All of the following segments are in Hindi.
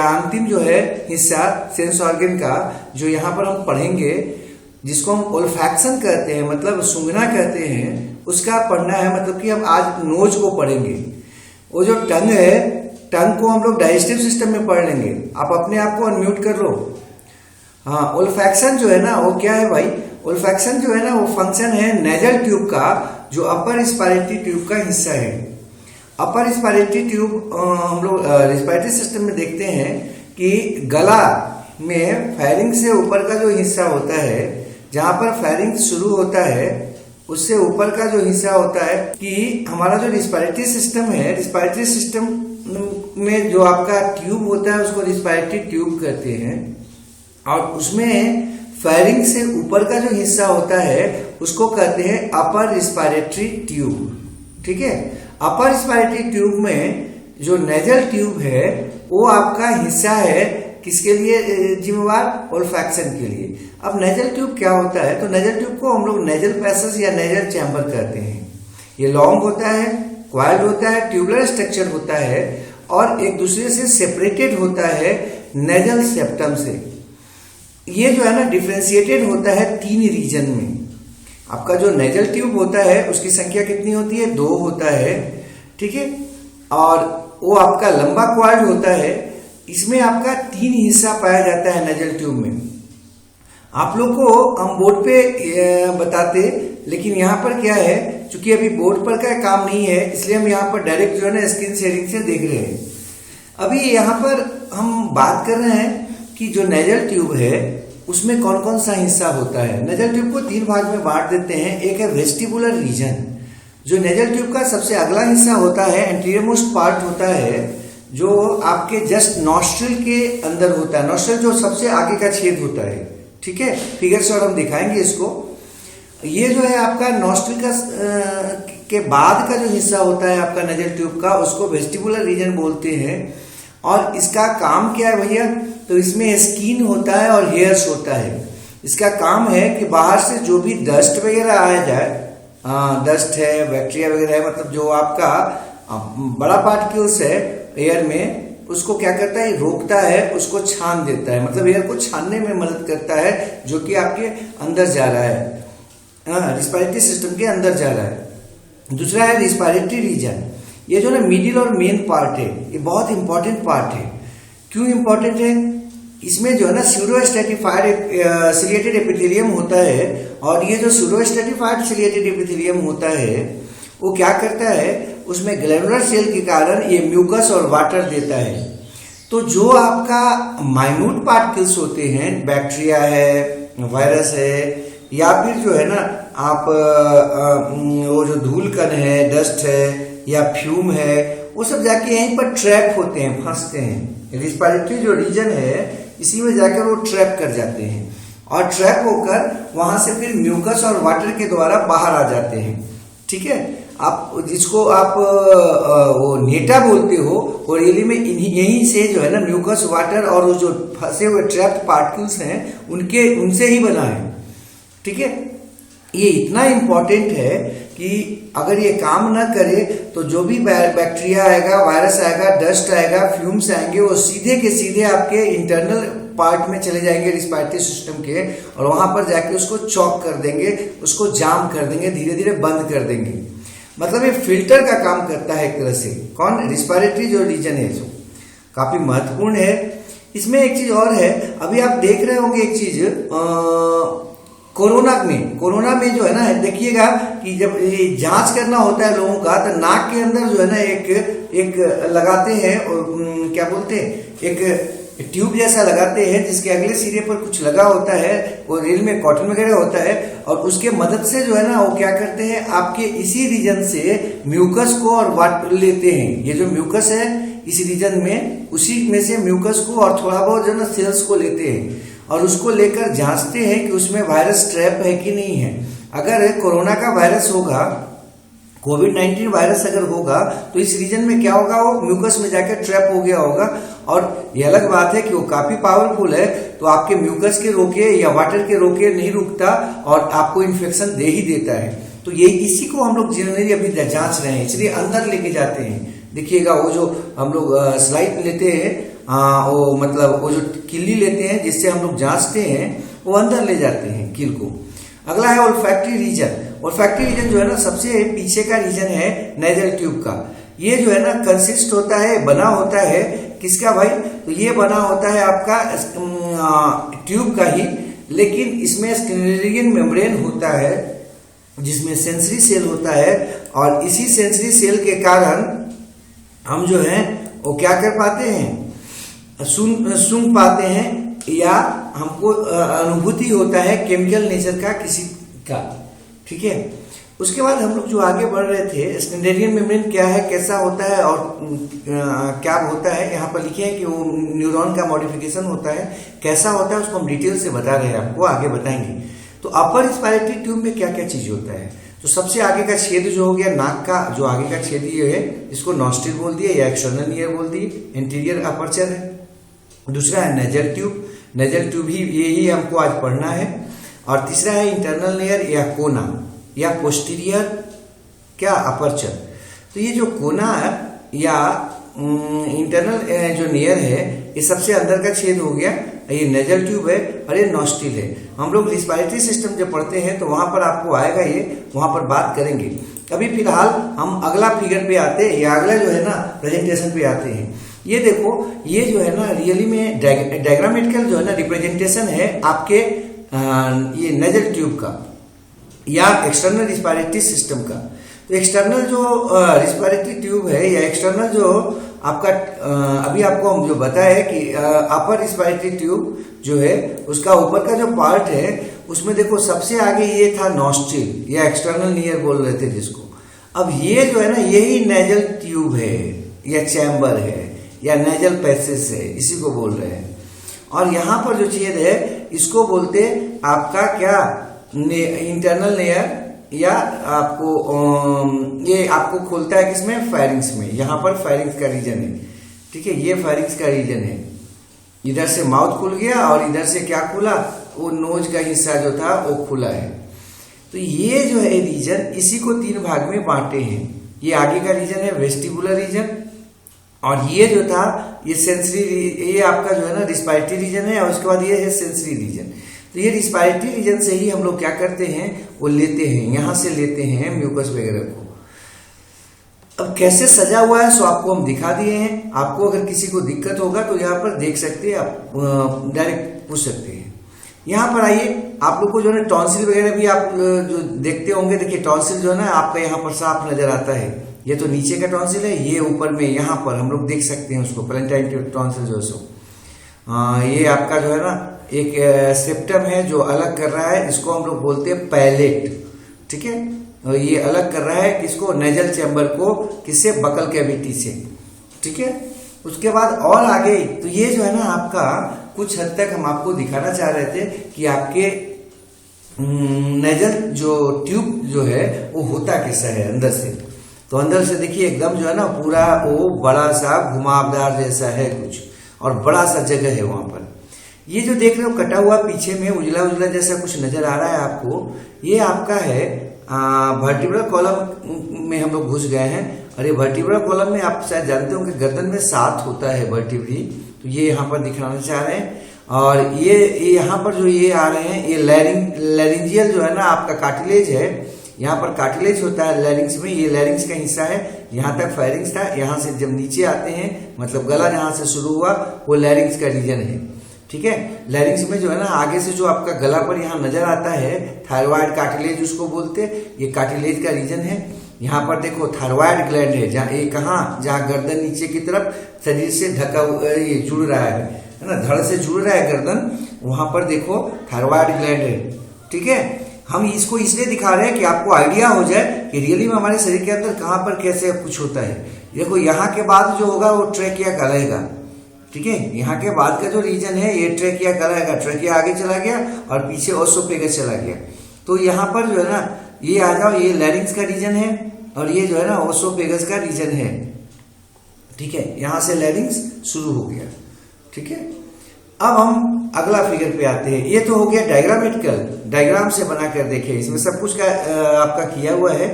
अंतिम जो है हिस्सा सेंस ऑर्गन का जो यहाँ पर हम पढ़ेंगे, जिसको हम ओल्फैक्शन कहते हैं, मतलब सूंघना कहते हैं, उसका पढ़ना है। मतलब कि हम आज नोज को पढ़ेंगे। वो जो टंग है, टंग को हम लोग डाइजेस्टिव सिस्टम में पढ़ लेंगे। आप अपने आप को अनम्यूट कर लो। हाँ, ओल्फैक्शन जो है ना वो क्या है भाई? ओल्फैक्शन जो है ना वो फंक्शन है नेजल ट्यूब का, जो अपर रिस्पायरेटरी ट्यूब का हिस्सा है। अपर रिस्पायरेटरी ट्यूब हम लोग रिस्पायरेटरी सिस्टम में देखते हैं कि गला में फेरिंक्स से ऊपर का जो हिस्सा होता है, जहां पर फेरिंक्स शुरू होता है उससे ऊपर का जो हिस्सा होता है कि हमारा जो रिस्पायरेटरी सिस्टम है, रिस्पायरेटरी सिस्टम में जो आपका ट्यूब होता है उसको रिस्पायरेटरी ट्यूब कहते हैं। और उसमें फेरिंक्स से ऊपर का जो हिस्सा होता है उसको कहते हैं अपर रिस्पायरेटरी ट्यूब। ठीक है, अपर रिस्पायरेटरी ट्यूब में जो नेजल ट्यूब है वो आपका हिस्सा है किसके लिए जिम्मेवार? ओल्फैक्शन के लिए। अब नेजल ट्यूब क्या होता है? तो नेजल ट्यूब को हम लोग नेजल पैसेज या नेजल चैम्बर कहते हैं। ये लॉन्ग होता है, क्वाइल्ड होता है, ट्यूबुलर स्ट्रक्चर होता है और एक दूसरे से सेपरेटेड होता है नेजल सेप्टम से। ये जो है ना डिफ्रेंशिएटेड होता है 3 रीजन में। आपका जो नेजल ट्यूब होता है उसकी संख्या कितनी होती है? 2 होता है। ठीक है, और वो आपका लंबा क्वाइल्ड होता है। इसमें आपका 3 हिस्सा पाया जाता है नेजल ट्यूब में। आप लोग को हम बोर्ड पे बताते, लेकिन यहाँ पर क्या है, चूंकि अभी बोर्ड पर का काम नहीं है इसलिए हम यहाँ पर डायरेक्ट जो है ना स्क्रीन शेयरिंग से देख रहे हैं। अभी यहाँ पर हम बात कर रहे हैं कि जो नेजल ट्यूब है उसमें कौन कौन सा हिस्सा होता है। नेजल ट्यूब को 3 भाग में बांट देते हैं। एक है वेस्टिबुलर रीजन, जो नेजल ट्यूब का सबसे अगला हिस्सा होता है, एंटीरियर मोस्ट पार्ट होता है, जो आपके जस्ट नॉस्ट्रिल के अंदर होता है। नॉस्ट्रिल जो सबसे आगे का छेद होता है। ठीक है, फिगर से और हम दिखाएंगे इसको। ये जो है आपका नॉस्ट्रिल का के बाद का जो हिस्सा होता है आपका नेजल ट्यूब का, उसको वेस्टिबुलर रीजन बोलते हैं। और इसका काम क्या है भैया? तो इसमें स्किन होता है और हेयर्स होता है। इसका काम है कि बाहर से जो भी डस्ट वगैरह आया जाए, डस्ट है, बैक्टीरिया वगैरह है, मतलब जो आपका बड़ा पार्टिकल्स है एयर में, उसको क्या करता है? रोकता है, उसको छान देता है। मतलब एयर को छानने में मदद करता है, जो कि आपके अंदर जा रहा है, रिस्पायरेटरी सिस्टम के अंदर जा रहा है। दूसरा है रिस्पायरेटरी रीजन। ये जो ना मिडिल और मेन पार्ट है, ये बहुत इंपॉर्टेंट पार्ट है। क्यों इंपॉर्टेंट है? इसमें जो है ना स्यूडो स्ट्रैटिफाइड सिलिएटेड एपिथेलियम होता है। और ये जो स्यूडो स्ट्रैटिफाइड सिलिएटेड एपिथेलियम होता है वो क्या करता है? उसमें ग्लैंडुलर सेल के कारण ये म्यूकस और वाटर देता है। तो जो आपका माइन्यूट पार्टिकल्स होते हैं, बैक्टीरिया है, वायरस है, या फिर जो है ना आप वो जो धूल कण है, डस्ट है या फ्यूम है, वो सब जाके यहीं पर ट्रैप होते हैं, फंसते हैं। रिस्पायरेटरी जो रीजन है इसी में जाकर वो ट्रैप कर जाते हैं और ट्रैप होकर वहां से फिर म्यूकस और वाटर के द्वारा बाहर आ जाते हैं। ठीक है, आप जिसको आप वो नेटा बोलते हो, और रियली में यहीं से जो है ना म्यूकस, वाटर और वो जो फंसे हुए ट्रैप्ड पार्टिकल्स हैं उनसे ही बना है। ठीक है, ये इतना इंपॉर्टेंट है कि अगर ये काम ना करे तो जो भी बैक्टीरिया आएगा, वायरस आएगा, डस्ट आएगा, फ्यूम्स आएंगे, वो सीधे के सीधे आपके इंटरनल पार्ट में चले जाएंगे रिस्पायरेटरी सिस्टम के, और वहां पर जाके उसको चॉक कर देंगे, उसको जाम कर देंगे, धीरे धीरे बंद कर देंगे। मतलब ये फिल्टर का काम करता है एक तरह से। कौन? रिस्पायरेटरी जो रीजन है, जो काफी महत्वपूर्ण है। इसमें एक चीज और है, अभी आप देख रहे होंगे एक चीज, कोरोना में जो है ना, देखिएगा कि जब ये जांच करना होता है लोगों का, तो नाक के अंदर जो है ना एक लगाते हैं, और क्या बोलते हैं, एक ट्यूब जैसा लगाते हैं जिसके अगले सिरे पर कुछ लगा होता है, वो रेल में कॉटन वगैरह होता है, और उसके मदद से जो है ना वो क्या करते हैं, आपके इसी रीजन से म्यूकस को और वाटर लेते हैं। ये जो म्यूकस है इस रीजन में, उसी में से म्यूकस को और थोड़ा बहुत जो है ना सेल्स को लेते हैं, और उसको लेकर जांचते हैं कि उसमें वायरस ट्रैप है कि नहीं है। अगर कोरोना का वायरस होगा, कोविड-19 वायरस अगर होगा, तो इस रीजन में क्या होगा, वो म्यूकस में जाकर ट्रैप हो गया होगा। और ये अलग बात है कि वो काफी पावरफुल है, तो आपके म्यूकस के रोके या वाटर के रोके नहीं रुकता और आपको इन्फेक्शन दे ही देता है। तो ये इसी को हम लोग जनरली अभी जांच रहे हैं, इसलिए अंदर लेके जाते हैं। देखिएगा वो जो हम लोग स्लाइड लेते हैं वो मतलब वो जो किल्ली लेते हैं जिससे हम लोग जांचते हैं, वो अंदर ले जाते हैं कील को। अगला है ओल्फैक्टरी रीजन। ओल्फैक्टरी रीजन जो है ना सबसे पीछे का रीजन है नेजल ट्यूब का। ये जो है ना कंसिस्ट होता है, बना होता है किसका भाई? तो ये बना होता है आपका ट्यूब का ही, लेकिन इसमें स्क्लेरोटिन मेम्ब्रेन होता है जिसमें सेंसरी सेल होता है, और इसी सेंसरी सेल के कारण हम जो है वो क्या कर पाते हैं, सूंघ पाते हैं, या हमको अनुभूति होता है केमिकल नेचर का किसी का। ठीक है, उसके बाद हम लोग जो आगे बढ़ रहे थे, स्क्लेरोटिन मेम्ब्रेन क्या है, कैसा होता है और क्या होता है, यहाँ पर लिखे हैं कि वो न्यूरॉन का मॉडिफिकेशन होता है, कैसा होता है उसको हम डिटेल से बता रहे हैं, आपको आगे बताएंगे। तो अपर रिस्पायरेटरी ट्यूब में क्या क्या चीज होता है? तो सबसे आगे का छेद जो हो गया नाक का, जो आगे का छेद ये है, इसको नॉस्ट्रिल बोल दिए या एक्सटर्नल ईयर बोल दिए, इंटीरियर अपर्चर है। दूसरा है नेजल ट्यूब, नेजल ट्यूब ही यही हमको आज पढ़ना है। और तीसरा है इंटरनल लेयर या कोना या पोस्टीरियर क्या अपर्चर। तो ये जो कोना या इंटरनल जो लेयर है, ये सबसे अंदर का छेद हो गया, ये नेजल ट्यूब है और ये नॉस्ट्रिल है। हम लोग रिस्पायरेटरी सिस्टम जब पढ़ते हैं तो वहां पर आपको आएगा, ये वहां पर बात करेंगे। अभी फिलहाल हम अगला फिगर पे आते हैं, या अगला जो है ना प्रेजेंटेशन पे आते हैं। ये देखो, ये जो है ना रियली में डायग्रामेटिकल जो है ना रिप्रेजेंटेशन है आपके ये नेजल ट्यूब का या एक्सटर्नल रिस्पायरेटरी सिस्टम का। तो एक्सटर्नल जो रिस्पायरेटरी ट्यूब है या एक्सटर्नल जो आपका अभी आपको हम जो बताया कि अपर रिस्पायरेटरी ट्यूब जो है उसका ऊपर का जो पार्ट है, उसमें देखो सबसे आगे ये था नॉस्ट्रिल या एक्सटर्नल ईयर बोल रहे थे जिसको। अब ये जो है ना यही नेजल ट्यूब है या चैम्बर है या नेजल पैसेज है, इसी को बोल रहे हैं। और यहाँ पर जो छेद है इसको बोलते आपका क्या, इंटरनल लेयर, या आपको ये आपको खोलता है किसमें, फेरिंग्स में। यहाँ पर फेरिंग्स का रीजन है, ठीक है, ये फेरिंग्स का रीजन है। इधर से माउथ खुल गया और इधर से क्या खुला, वो नोज का हिस्सा जो था वो खुला है। तो ये जो है रीजन, इसी को 3 भाग में बांटे हैं। ये आगे का रीजन है वेस्टिबुलर रीजन, और ये जो था ये सेंसरी, ये आपका जो है ना रिस्पायरेटरी रीजन है, और उसके बाद ये है सेंसरी रीजन। तो ये रिस्पायरेटरी रीजन से ही हम लोग क्या करते हैं, वो लेते हैं, यहां से लेते हैं म्यूकस वगैरह को। अब कैसे सजा हुआ है सो आपको हम दिखा दिए हैं। आपको अगर किसी को दिक्कत होगा तो यहाँ पर देख सकते हैं, आप डायरेक्ट पूछ सकते हैं। यहाँ पर आइए, आप लोग को जो है टॉन्सिल वगैरह भी आप जो देखते होंगे, देखिए टॉन्सिल जो है ना आपका यहाँ पर साफ नजर आता है। ये तो नीचे का टॉन्सिल है, ये ऊपर में यहाँ पर हम लोग देख सकते हैं उसको, पैलेटाइन टॉन्सिल जो है ये आपका जो है ना एक सेप्टम है जो अलग कर रहा है, इसको हम लोग बोलते हैं पैलेट। ठीक है, और ये अलग कर रहा है किसको, नेजल चैम्बर को, किससे, बकल कैविटी से। ठीक है, उसके बाद और आगे तो ये जो है ना आपका कुछ हद तक हम आपको दिखाना चाह रहे थे कि आपके नेजल जो ट्यूब जो है वो होता कैसा है अंदर से। तो अंदर से देखिए एकदम जो है ना पूरा वो बड़ा सा घुमावदार जैसा है कुछ, और बड़ा सा जगह है वहां पर। ये जो देख रहे हो कटा हुआ पीछे में उजला उजला जैसा कुछ नजर आ रहा है आपको, ये आपका है वर्टिब्रल कॉलम में हम लोग घुस गए हैं। और ये वर्टिब्रल कॉलम में आप शायद जानते हो कि गर्दन में 7 होता है वर्टिब्री, तो ये यहाँ पर दिखाना चाह रहे हैं। और ये यहाँ पर जो ये आ रहे हैं, ये लैरिंजियल जो है ना आपका कार्टिलेज है, यहाँ पर कार्टिलेज होता है लैरिंग्स में, ये लैरिंग्स का हिस्सा है। यहाँ तक फेरिंग्स था, यहाँ से जब नीचे आते हैं मतलब गला जहाँ से शुरू हुआ वो लैरिंग्स का रीजन है। ठीक है, लैरिंग्स में जो है ना आगे से जो आपका गला पर यहाँ नजर आता है थायराइड कार्टिलेज उसको बोलते हैं, ये कार्टिलेज का रीजन है। यहाँ पर देखो थायराइड ग्लैंड है, जहाँ ये कहाँ, जहाँ गर्दन नीचे की तरफ शरीर से ढका ये जुड़ रहा है ना, धड़ से जुड़ रहा है गर्दन, वहां पर देखो थायराइड ग्लैंड है। ठीक है, हम इसको इसलिए दिखा रहे हैं कि आपको आइडिया हो जाए कि रियली में हमारे शरीर के अंदर कहाँ पर कैसे कुछ होता है। देखो यहाँ के बाद जो होगा वो ट्रेकिया कहलाएगा। ठीक है, यहाँ के बाद का जो रीजन है ये ट्रेकिया कहलाएगा। ट्रेकिया आगे चला गया और पीछे ओसोफेगस चला गया। तो यहाँ पर जो है ना ये आ जाओ, ये लैरिंग्स का रीजन है और ये जो है ना ओसोफेगस का रीजन है। ठीक है, यहाँ से लैरिंग्स शुरू हो गया। ठीक है, अब हम अगला फिगर पे आते हैं। ये तो हो गया डायग्रामेटिकल, डायग्राम से बनाकर देखे, इसमें सब कुछ का आपका किया हुआ है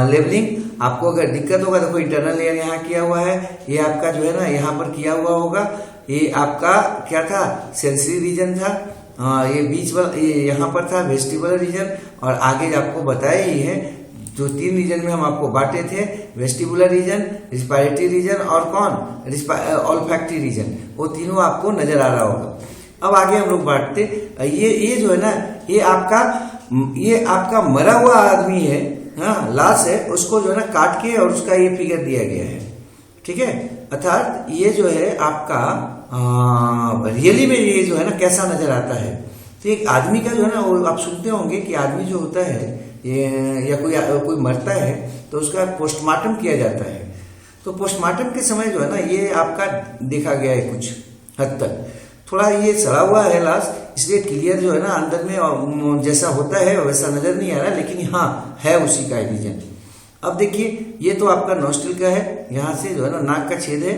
लेवलिंग। आपको अगर दिक्कत होगा तो कोई इंटरनल लेयर यहाँ किया हुआ है, ये आपका जो है ना यहाँ पर किया हुआ होगा, ये आपका क्या था, सेंसरी रीजन था। ये बीच वाला ये यहाँ पर था वेस्टिबुलर रीजन, और आगे आपको बताया ही है जो 3 रीजन में हम आपको बांटे थे, वेस्टिबुलर रीजन, रिस्पायरेटरी रीजन और कौन ऑल्फैक्टरी रीजन, वो तीनों आपको नजर आ रहा होगा। अब आगे हम लोग बांटते, ये जो है ना, ये आपका मरा हुआ आदमी है, हाँ लाश है, उसको जो है ना काट के और उसका ये फिगर दिया गया है, ठीक है। अर्थात ये जो है आपका रियली में ये जो है ना कैसा नजर आता है। तो एक आदमी का जो है ना, वो आप सुनते होंगे कि आदमी जो होता है ये या कोई मरता है तो उसका पोस्टमार्टम किया जाता है। तो पोस्टमार्टम के समय जो है ना ये आपका देखा गया है कुछ हद तक, थोड़ा ये सड़ा हुआ है लाश, इसलिए क्लियर जो है ना अंदर में जैसा होता है वैसा नजर नहीं आ रहा, लेकिन हाँ है उसी का रीजन। अब देखिए ये तो आपका नोस्ट्रिल का है, यहाँ से जो है ना नाक का छेद है,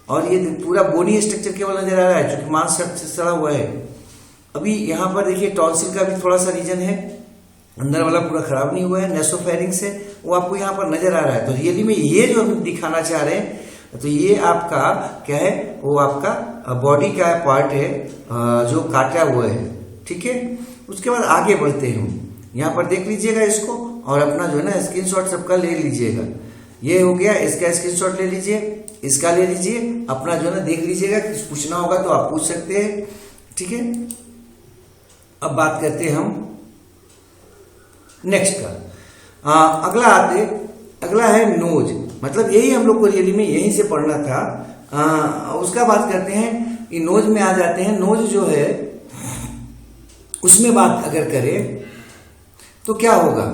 और ये पूरा बोनी स्ट्रक्चर केवल नजर आ रहा है क्योंकि मांस से सड़ा हुआ है। अभी यहाँ पर देखिए टॉन्सिल का भी थोड़ा सा रीजन है, अंदर वाला पूरा खराब नहीं हुआ है। नेसोफेरिंग्स है वो आपको यहाँ पर नजर आ रहा है। तो रियली में ये जो हम दिखाना चाह रहे हैं, तो ये आपका क्या है, वो आपका बॉडी का पार्ट है जो काटा हुआ है, ठीक है। उसके बाद आगे बढ़ते हैं, यहाँ पर देख लीजिएगा इसको, और अपना जो है ना स्क्रीनशॉट सबका ले लीजिएगा। ये हो गया, इसका स्क्रीनशॉट ले लीजिए, इसका ले लीजिए, अपना जो है ना देख लीजिएगा, कुछ पूछना होगा तो आप पूछ सकते हैं, ठीक है। अब बात करते हैं हम नेक्स्ट का। अगला है नोज, मतलब यही हम लोग को रियली में यहीं से पढ़ना था। उसका बात करते हैं कि नोज में आ जाते हैं। नोज जो है उसमें बात अगर करें तो क्या होगा,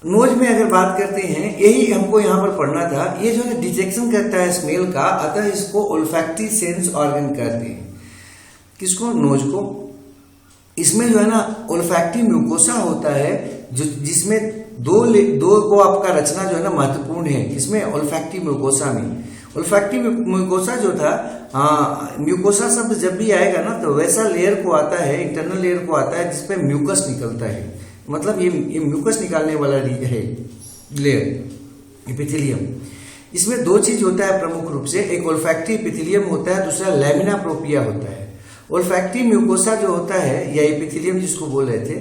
नोज में अगर बात करते हैं, यही हमको यहाँ पर पढ़ना था। ये जो है डिटेक्शन करता है स्मेल का, अतः इसको ओल्फैक्टरी सेंस ऑर्गन कहते हैं। किसको, नोज को। इसमें जो है ना ओल्फैक्टरी म्यूकोसा होता है, जो जिसमें दो को आपका रचना जो है ना महत्वपूर्ण है। इसमें ओल्फैक्टरी म्यूकोसा में, ओल्फैक्टरी म्यूकोसा जो था, म्यूकोसा शब्द जब भी आएगा ना तो वैसा लेयर को आता है, इंटरनल लेयर को आता है जिसपे म्यूकस निकलता है, मतलब ये म्यूकस निकालने वाला है लेयर, एपिथेलियम। इसमें 2 चीज होता है प्रमुख रूप से, एक ओल्फैक्टरी एपिथेलियम होता है, दूसरा लैमिना प्रोपिया होता है। ओल्फैक्टरी म्यूकोसा जो होता है या एपिथेलियम जिसको बोल रहे थे,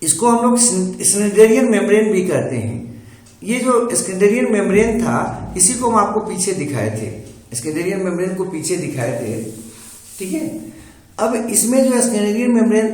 इसको हम लोग स्किनेरियन मेम्ब्रेन भी कहते हैं। ये जो स्किनेरियन मेम्ब्रेन था, इसी को हम आपको पीछे दिखाए थे, स्किनेरियन मेम्ब्रेन को पीछे दिखाए थे, ठीक है। अब इसमें जो स्किनेरियन मेम्ब्रेन,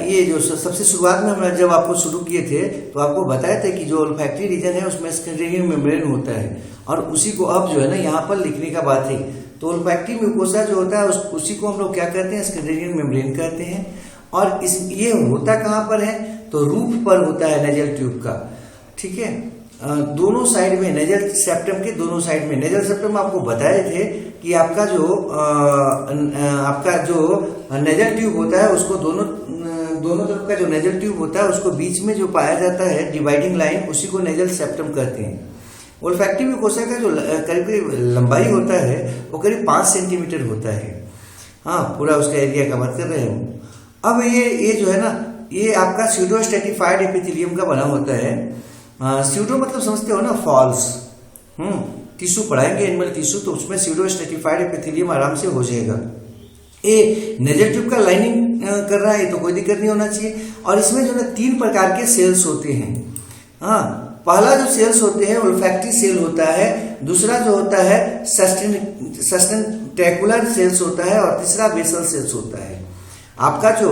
ये जो सबसे शुरुआत में हम जब आपको शुरू किए थे तो आपको बताया था कि जो ओल्फैक्टरी रीजन है उसमें स्किनेरियन मेम्ब्रेन होता है, और उसी को अब जो है ना यहाँ पर लिखने का बात है। तो ओल्फैक्टरी म्यूकोसा जो होता है उसी को हम लोग क्या कहते हैं, स्किनेरियन मेम्ब्रेन कहते हैं। और ये होता कहाँ पर है, तो रूफ पर होता है नेजल ट्यूब का, ठीक है। दोनों साइड में, नेजल सेप्टम के दोनों साइड में। नेजल सेप्टम आपको बताए थे कि आपका जो नेजल ट्यूब होता है उसको दोनों तरफ का जो नेजल ट्यूब होता है उसको बीच में जो पाया जाता है डिवाइडिंग लाइन, उसी को नेजल सेप्टम कहते हैं। ओल्फैक्टरी म्यूकोसा का जो करीब लंबाई होता है वो करीब 5 सेंटीमीटर होता है। हाँ, पूरा उसका एरिया कवर कर रहे हो। अब ये जो है ना, ये आपका स्यूडो स्ट्रेटिफाइड एपिथेलियम का बना होता है। स्यूडो मतलब समझते हो ना, फॉल्स। टिश्यू पढ़ाएंगे एनिमल टिश्यू, तो उसमें स्यूडो स्ट्रेटिफाइड एपिथेलियम आराम से हो जाएगा। ये नेजल ट्यूब का लाइनिंग कर रहा है तो कोई दिक्कत नहीं होना चाहिए। और इसमें जो है 3 प्रकार के सेल्स होते हैं। हाँ, पहला जो सेल्स होते हैं ओल्फैक्टरी सेल होता है, दूसरा जो होता है सस्टेंटेकुलर सेल्स होता है, और तीसरा बेसल सेल्स होता है। आपका जो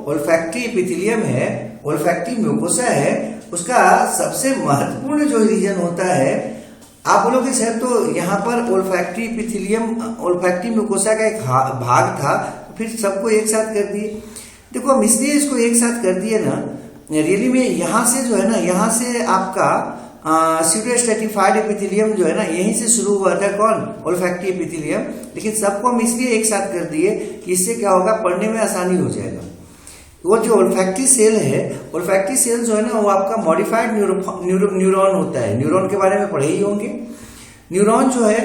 ओल्फैक्टरी एपिथेलियम है, ओल्फैक्टरी म्यूकोसा है, उसका सबसे महत्वपूर्ण जो रीजन होता है, आप बोलोगे सर तो यहाँ पर ओल्फैक्टरी एपिथेलियम, ओल्फैक्टरी म्यूकोसा का एक भाग था, फिर सबको एक साथ कर दिए। देखो हम इसलिए इसको एक साथ कर दिए ना, रियली में यहाँ से जो है ना, यहाँ से आपका स्यूडो स्ट्रेटिफाइड एपिथेलियम जो है ना, यहीं से शुरू हुआ था। कौन, ओल्फैक्टरी एपिथेलियम। लेकिन सबको हम इसलिए एक साथ कर दिए कि इससे क्या होगा, पढ़ने में आसानी हो जाएगा। वो जो ओल्फैक्टरी सेल है, ओल्फैक्टरी सेल जो है ना, वो आपका मॉडिफाइड न्यूरॉन होता है। न्यूरॉन के बारे में पढ़े ही होंगे। न्यूरॉन जो है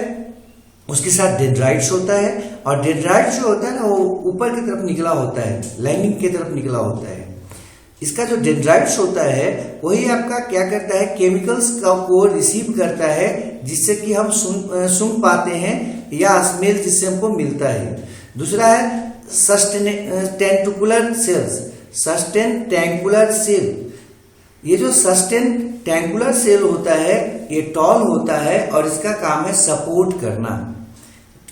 उसके साथ डेंड्राइट्स होता है, और डेंड्राइट्स जो होता है ना, वो ऊपर की तरफ निकला होता है, लाइनिंग की तरफ निकला होता है। इसका जो डेंड्राइट्स होता है वही आपका क्या करता है, केमिकल्स को रिसीव करता है, जिससे कि हम सूंघ पाते हैं या स्मेल जिससे हमको मिलता है। दूसरा है सस्टेंटेंकुलर सेल्स, सस्टेंटेंकुलर सेल। ये जो सस्टेंटेंकुलर सेल होता है ये टॉल होता है और इसका काम है सपोर्ट करना।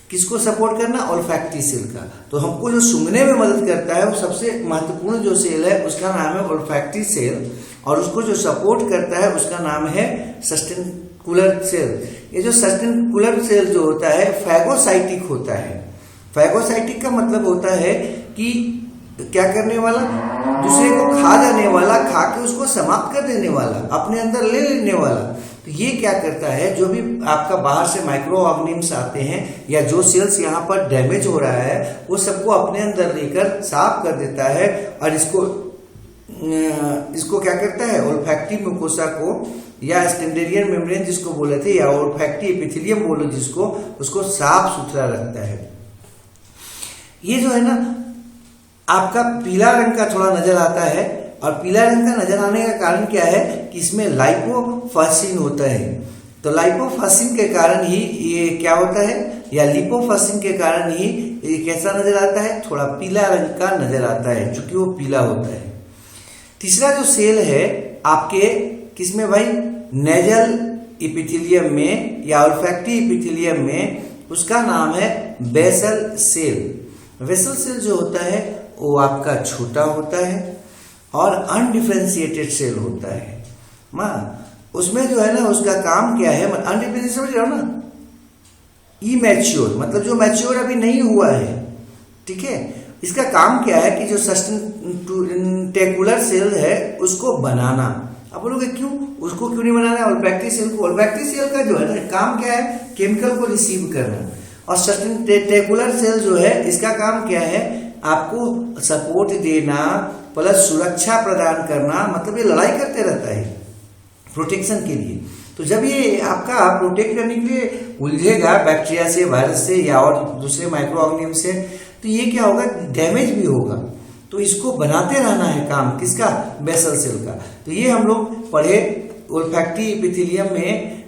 किसको सपोर्ट करना? ओल्फैक्टरी सेल का। तो हमको जो सूंघने में मदद करता है वो सबसे महत्वपूर्ण जो सेल है उसका नाम है ओल्फैक्टरी सेल, और उसको जो सपोर्ट करता है उसका नाम है सस्टेंटेंकुलर सेल। ये जो सस्टेंटेंकुलर सेल जो होता है फैगोसाइटिक होता है। फैगोसाइटिक का मतलब होता है कि क्या करने वाला? दूसरे को खा जाने वाला, खा के उसको समाप्त कर देने वाला, अपने अंदर ले लेने वाला। तो ये क्या करता है, जो भी आपका बाहर से माइक्रो ऑर्गेनिम्स आते हैं या जो सेल्स यहाँ पर डैमेज हो रहा है वो सबको अपने अंदर लेकर साफ कर देता है, और इसको क्या करता है? ओल्फैक्टरी म्यूकोसा को या स्टेंडेरियन मेम्ब्रेन जिसको बोले थे या ओल्फैक्टरी एपिथेलियम बोलो जिसको, उसको साफ सुथरा रखता है। ये जो है ना आपका पीला रंग का थोड़ा नजर आता है, और पीला रंग का नजर आने का कारण क्या है कि इसमें लाइपोफासिन होता है। तो लाइपोफासिन के कारण ही ये क्या होता है, या लिपोफासिन के कारण ही ये कैसा नजर आता है? थोड़ा पीला रंग का नजर आता है, चूंकि वो पीला होता है। तीसरा जो सेल है आपके किसमें भाई? नेजल एपिथेलियम में या ओल्फैक्टरी एपिथेलियम में, उसका नाम है बेसल सेल। बेसल सेल जो होता है वो आपका छोटा होता है और अनडिफरेंशिएटेड सेल होता है। उसमें जो है ना उसका काम क्या है? अनडिफरेंशिएटेड समझ रहे हो ना? इमैच्योर मतलब जो मैच्योर अभी नहीं हुआ है, ठीक है। इसका काम क्या है कि जो सस्टेंटेंकुलर सेल है उसको बनाना। अब बोलोगे क्यों? उसको क्यों नहीं बनाना है? ओल्फैक्टरी सेल को। ओल्फैक्टरी सेल का जो है ना काम क्या है? केमिकल को रिसीव करना। और सस्टेंटेंकुलर सेल जो है इसका काम क्या है? आपको सपोर्ट देना प्लस सुरक्षा प्रदान करना। मतलब ये लड़ाई करते रहता है प्रोटेक्शन के लिए। तो जब ये आपका प्रोटेक्ट करने के लिए उलझेगा बैक्टीरिया से, वायरस से या और दूसरे माइक्रो ऑर्गेनिज्म से, तो ये क्या होगा? डैमेज भी होगा। तो इसको बनाते रहना है काम किसका? बेसल सेल का। तो ये हम लोग पढ़े ओल्फैक्टरी एपिथेलियम में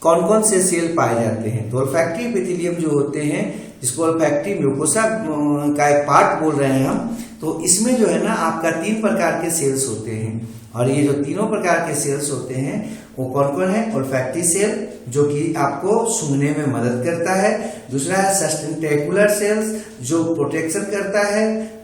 कौन कौन से सेल पाए जाते हैं। तो ओल्फैक्टरी एपिथेलियम जो होते हैं, जिसको ओल्फैक्टरी म्यूकोसा का एक पार्ट बोल रहे हैं हम, तो इसमें जो है ना आपका 3 प्रकार के सेल्स होते हैं। और ये जो तीनों प्रकार के सेल्स होते हैं वो कौन कौन है? ओल्फैक्टरी सेल जो कि आपको सूंघने में मदद करता है। दूसरा है सस्टेंटेंकुलर सेल्स जो प्रोटेक्शन करता है,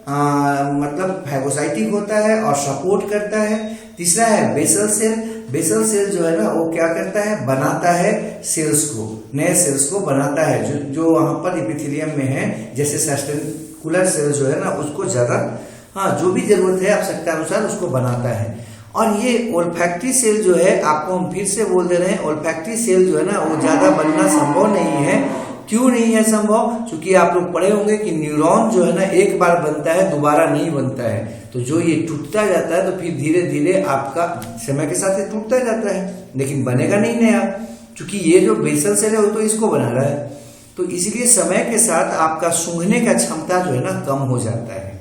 मतलब फैगोसाइटिक होता है और सपोर्ट करता है। तीसरा है बेसल सेल। बेसल सेल जो है ना वो क्या करता है? बनाता है सेल्स को, नए सेल्स को बनाता है जो वहां पर एपिथेलियम में है। जैसे सस्टेंटेंकुलर सेल जो है ना उसको ज्यादा जो भी जरूरत है आवश्यकता अनुसार उसको बनाता है। और ये ओल्फैक्टरी सेल जो है आपको हम फिर से बोल दे रहे हैं, ओल्फैक्टरी सेल जो है ना वो ज्यादा बनना संभव नहीं है। क्यों नहीं है संभव? क्योंकि आप लोग पढ़े होंगे कि न्यूरॉन जो है ना एक बार बनता है दोबारा नहीं बनता है। तो जो ये टूटता जाता है तो फिर धीरे धीरे आपका समय के साथ ये टूटता जाता है, लेकिन बनेगा नहीं नया। क्योंकि ये जो बेसल सेल है वो तो इसको बना रहा है। तो इसलिए समय के साथ आपका सूंघने का क्षमता जो है ना कम हो जाता है।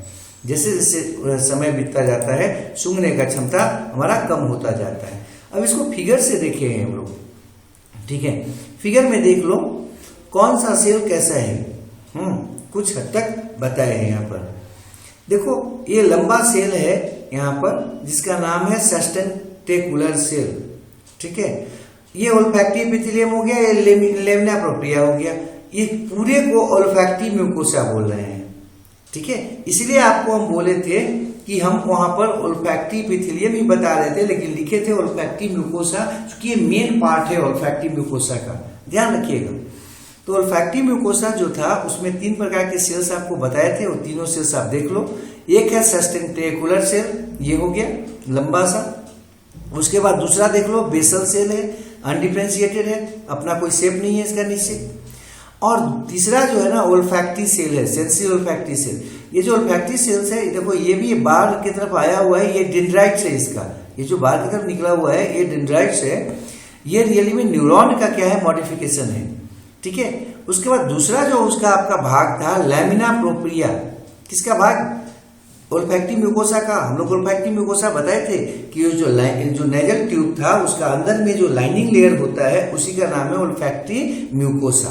जैसे जैसे समय बीतता जाता है सूंघने का क्षमता हमारा कम होता जाता है। अब इसको फिगर से देखे हैं हम लोग, ठीक है। फिगर में देख लो कौन सा सेल कैसा है। कुछ हद तक बताए हैं यहाँ पर। देखो ये लंबा सेल है यहाँ पर जिसका नाम है सस्टेंटेंकुलर सेल, ठीक है। ये ओल्फैक्टरी एपिथेलियम हो गया, ये लेमिना प्रोप्रिया हो गया। ये पूरे को ओल्फैक्टरी म्यूकोसा बोल रहे हैं, ठीक है। इसलिए आपको हम बोले थे कि हम वहां पर ओल्फैक्टरी एपिथेलियम ही बता रहे थे, लेकिन लिखे थे ओल्फैक्टरी म्यूकोसा, क्योंकि ये मेन पार्ट है ओल्फैक्टरी म्यूकोसा का, ध्यान रखिएगा। तो ओल्फैक्टरी म्यूकोसा जो था उसमें 3 प्रकार के सेल्स आपको बताए थे, वो तीनों सेल्स आप देख लो। एक है सस्टेंटेंकुलर सेल, ये हो गया लंबा सा। उसके बाद दूसरा देख लो बेसल सेल है, अनडिफरेंशिएटेड है, अपना कोई शेप नहीं है इसका नीचे। और तीसरा जो है ना ओल्फैक्टरी सेल है, सेंसरी ओल्फैक्टरी सेल। ये जो ओल्फैक्टरी सेल्स है देखो ये भी बाहर की तरफ आया हुआ है, ये डेंड्राइट्स है इसका, ये जो बाहर की तरफ निकला हुआ है ये डेंड्राइट्स है। ये रियली में न्यूरॉन का क्या है? मॉडिफिकेशन है, ठीक है। उसके बाद दूसरा जो उसका आपका भाग था लैमिना प्रोप्रिया, किसका भाग? ओल्फैक्टरी म्यूकोसा का। हम लोग ओल्फैक्टरी म्यूकोसा बताए थे कि जो नेजल ट्यूब था उसका अंदर में जो लाइनिंग लेयर होता है उसी का नाम है ओल्फैक्टरी म्यूकोसा।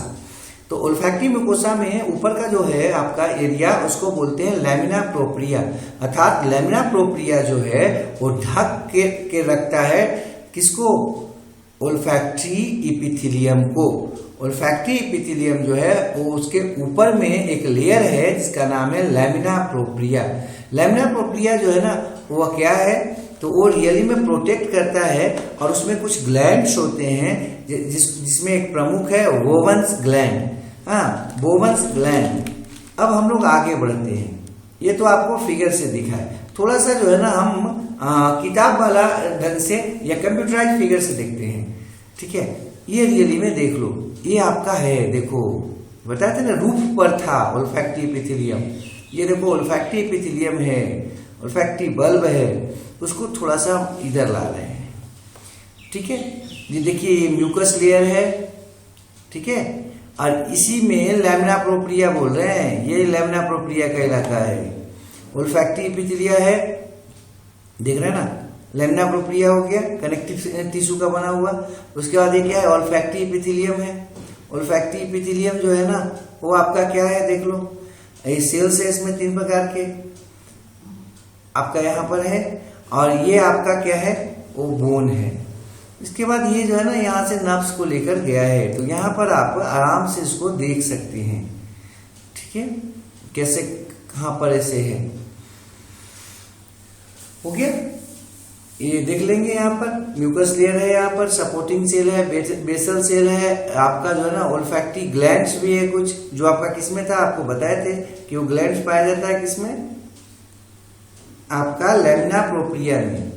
तो ओल्फैक्टरी म्यूकोसा में ऊपर का जो है आपका एरिया उसको बोलते हैं लैमिना प्रोप्रिया, अर्थात लैमिना प्रोप्रिया जो है वो ढक के रखता है किसको? ओल्फैक्टरी इपिथेलियम को। ओल्फैक्टरी इपिथेलियम जो है वो उसके ऊपर में एक लेयर है जिसका नाम है लैमिना प्रोप्रिया। लैमिना प्रोप्रिया जो है ना वो क्या है? तो वो रियली में प्रोटेक्ट करता है और उसमें कुछ ग्लैंड्स होते हैं जिसमें एक प्रमुख है बोवन्स ग्लैंड। हाँ, बोवन्स ग्लैंड। अब हम लोग आगे बढ़ते हैं। ये तो आपको फिगर से दिखा है, थोड़ा सा जो है ना हम किताब वाला ढंग से या कंप्यूटराइज फिगर से देखते हैं। ठीक है, ये रियली में देख लो, ये आपका है, देखो बताते ना रूफ पर था ओल्फैक्टरी एपिथेलियम। ये देखो ओल्फैक्टरी एपिथेलियम है, ओल्फैक्टरी बल्ब है, उसको थोड़ा सा इधर ला रहे हैं। ठीक है, ये देखिए ये म्यूकस लेयर है। ठीक है, और इसी में लैमिना प्रोप्रिया बोल रहे हैं, ये लैमिना प्रोप्रिया का इलाका है। ओल्फैक्टरी एपिथेलिया है, देख रहे हैं ना, लैमिना प्रोप्रिया हो गया, कनेक्टिव टिश्यू का बना हुआ। उसके बाद ये क्या है? ओल्फैक्टरी एपिथेलियम है। ओल्फैक्टरी एपिथेलियम जो है ना वो आपका क्या है? देख लो, ये सेल्स है, इसमें 3 प्रकार के आपका यहाँ पर है, और ये आपका क्या है? वो बोन है। इसके बाद ये जो है ना यहाँ से नर्व्स को लेकर गया है, तो यहाँ पर आप आराम से इसको देख सकते हैं। ठीक है, कैसे कहाँ पर ऐसे है, हो गया, ये देख लेंगे। यहाँ पर म्यूकस लेयर है, यहाँ पर सपोर्टिंग सेल है, बेसल सेल है, आपका जो है ना ओल्फैक्टरी ग्लैंड्स भी है कुछ, जो आपका किसमें था आपको बताए थे कि वो ग्लैंड्स पाया जाता है किसमें? आपका लैमिना प्रोप्रिया में।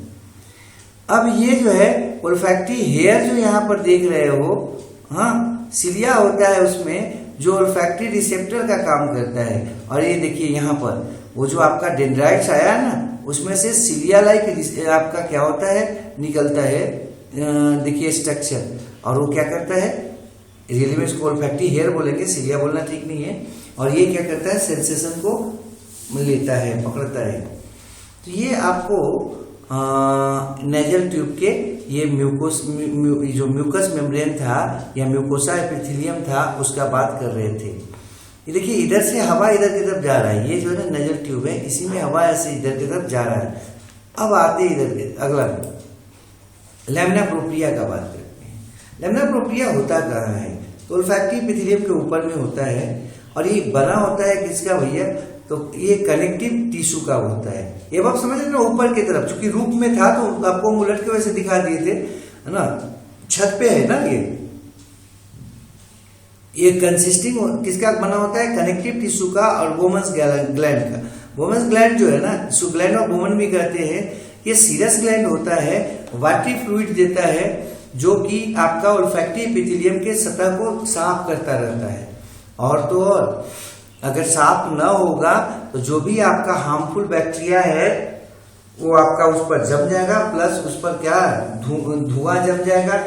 अब ये जो है ओल्फैक्टरी हेयर जो यहाँ पर देख रहे हो, हाँ, सिलिया होता है उसमें जो ओल्फैक्टरी रिसेप्टर का काम करता है। और ये देखिए यहाँ पर वो जो आपका डेंड्राइट्स आया है ना, उसमें से सिलिया लाइक आपका क्या होता है? निकलता है, देखिए स्ट्रक्चर। और वो क्या करता है? रियली में इसको ओल्फैक्टरी हेयर बोलेंगे, सिलिया बोलना ठीक नहीं है। और ये क्या करता है? सेंसेशन को लेता है, पकड़ता है। तो ये आपको नेजल ट्यूब के ये जो म्यूकस मेम्ब्रेन था या म्यूकोसा एपिथेलियम था उसका बात कर रहे थे। ये देखिए इधर से हवा इधर की तरफ जा रहा है, ये जो है ना नेजल ट्यूब है, इसी में हवा ऐसे इधर की तरफ जा रहा है। अब आते इधर अगला लैमिना प्रोप्रिया का बात करते हैं। लैमिना प्रोप्रिया होता कहाँ है? तो ओल्फैक्टरी एपिथेलियम के ऊपर में होता है, और ये बना होता है किसका भैया? तो ये कनेक्टिव टिश्यू का होता है। ये आप समझ रहे ना, ऊपर की तरफ, चूंकि रूप में था तो आपको उलट के वैसे दिखा दिए थे, है ना, छत पे है ना। ये कंसिस्टिंग किसका बना होता है? कनेक्टिव टिश्यू का और बोमन्स ग्लैंड का। बोमन्स ग्लैंड जो है ना, जिसको ग्लैंड ऑफ बोमन भी कहते हैं, ये सीरस ग्लैंड होता है, वाटरी फ्लूइड देता है, जो कि आपका ओल्फैक्टरी एपिथेलियम के सतह को साफ करता रहता है। और तो और अगर साफ न होगा तो जो भी आपका हार्मफुल बैक्टीरिया है वो आपका उस पर जम जाएगा, प्लस उस पर क्या धुआं जम जाएगा,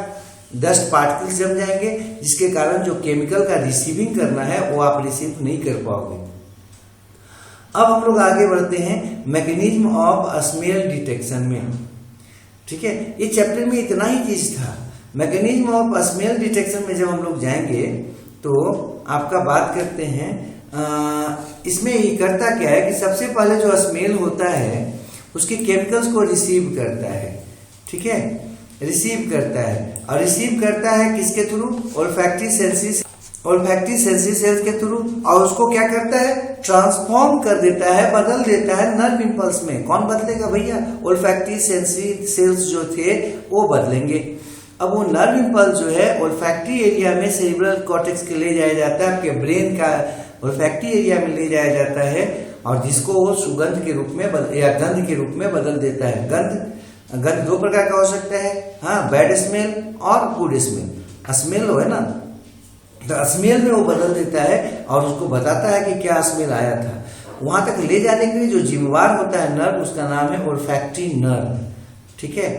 डस्ट पार्टिकल्स जम जाएंगे, जिसके कारण जो केमिकल का रिसीविंग करना है वो आप रिसीव नहीं कर पाओगे। अब हम लोग आगे बढ़ते हैं मैकेनिज्म ऑफ स्मेल डिटेक्शन में। ठीक है, ये चैप्टर में इतना ही चीज था। मैकेनिज्म ऑफ स्मेल डिटेक्शन में जब हम लोग जाएंगे तो आपका बात करते हैं, इसमें ये करता क्या है कि सबसे पहले जो स्मेल होता है उसके केमिकल्स को रिसीव करता है। ठीक है, रिसीव करता है, और रिसीव करता है किसके थ्रू? ओल्फैक्टरी सेंसरी सेल्स के थ्रू, और उसको क्या करता है? ट्रांसफॉर्म कर देता है, बदल देता है नर्व इंपल्स में। कौन बदलेगा भैया? ओल्फैक्टरी सेंसरी सेल्स जो थे वो बदलेंगे। अब वो नर्व इंपल्स जो है ओल्फैक्टरी एरिया में सेरिब्रल कॉर्टेक्स के ले जाया जाता है, आपके ब्रेन का ओल्फैक्टरी एरिया में ले जाया जाता है, और जिसको वो सुगंध के रूप में या गंध के रूप में बदल देता है। गंध 2 प्रकार का हो सकता है, हाँ, बैड स्मेल और गुड स्मेल। स्मेल है ना, तो स्मेल में वो बदल देता है और उसको बताता है कि क्या स्मेल आया था। वहां तक ले जाने के लिए जो जिम्मेवार होता है नर्व, उसका नाम है ओल्फैक्टरी नर्व। ठीक है,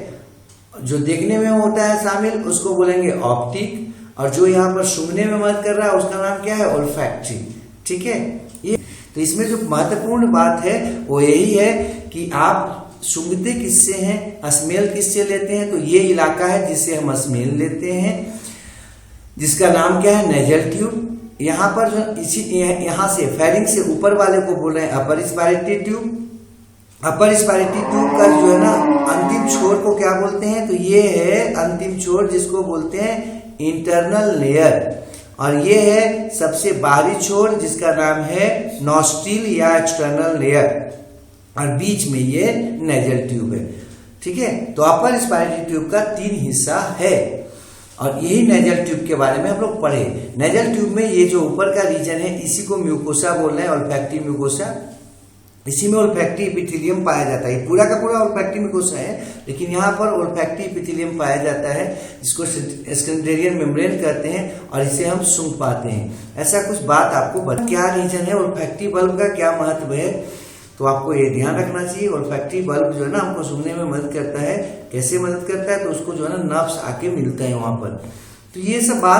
जो देखने में होता है शामिल उसको बोलेंगे ऑप्टिक, और जो यहाँ पर सूंघने में मदद कर रहा है उसका नाम क्या है? ओल्फैक्टरी। ठीक है, ये तो इसमें जो महत्वपूर्ण बात है वो यही है कि आप सूंघते किससे हैं, स्मेल किससे लेते हैं? तो ये इलाका है जिससे हम स्मेल लेते हैं, जिसका नाम क्या है? Nasal tube. यहाँ पर जो इसी यहाँ से फेरिंक्स से ऊपर वाले को बोल रहे हैं upper respiratory tube. Upper respiratory tube का जो है ना अंतिम छोर को क्या बोलते हैं, तो ये है अंतिम छोर जिसको बोलते हैं इंटरनल लेयर, और ये है सबसे बाहरी छोर जिसका नाम है नॉस्ट्रिल या एक्सटर्नल लेयर, और बीच में ये नेजल ट्यूब है। ठीक है, तो अपर रेस्पिरेटरी ट्यूब का 3 हिस्सा है, और यही नेजल ट्यूब के बारे में हम लोग पढ़े। नेजल ट्यूब में ये जो ऊपर का रीजन है इसी को म्यूकोसा बोल रहे हैं, ओल्फैक्टिव म्यूकोसा। इसी में ओल्फैक्टिव एपिथेलियम पाया जाता है। पूरा का पूरा ओल्फैक्टिव म्यूकोसा है, लेकिन यहाँ पर ओल्फैक्टिव एपिथेलियम पाया जाता है जिसको स्क्लेरेंटियल मेम्ब्रेन कहते हैं, और इसे हम सूंघ पाते हैं। ऐसा कुछ बात आपको क्या रीजन है ओल्फैक्टिव बल्ब का, क्या महत्व है, तो आपको ये ध्यान रखना चाहिए। ओल्फैक्टिव बल्ब जो है ना हमको सूंघने में मदद करता है। कैसे मदद करता है, तो उसको जो है ना नर्व्स आके मिलता है वहां पर। तो ये सब बात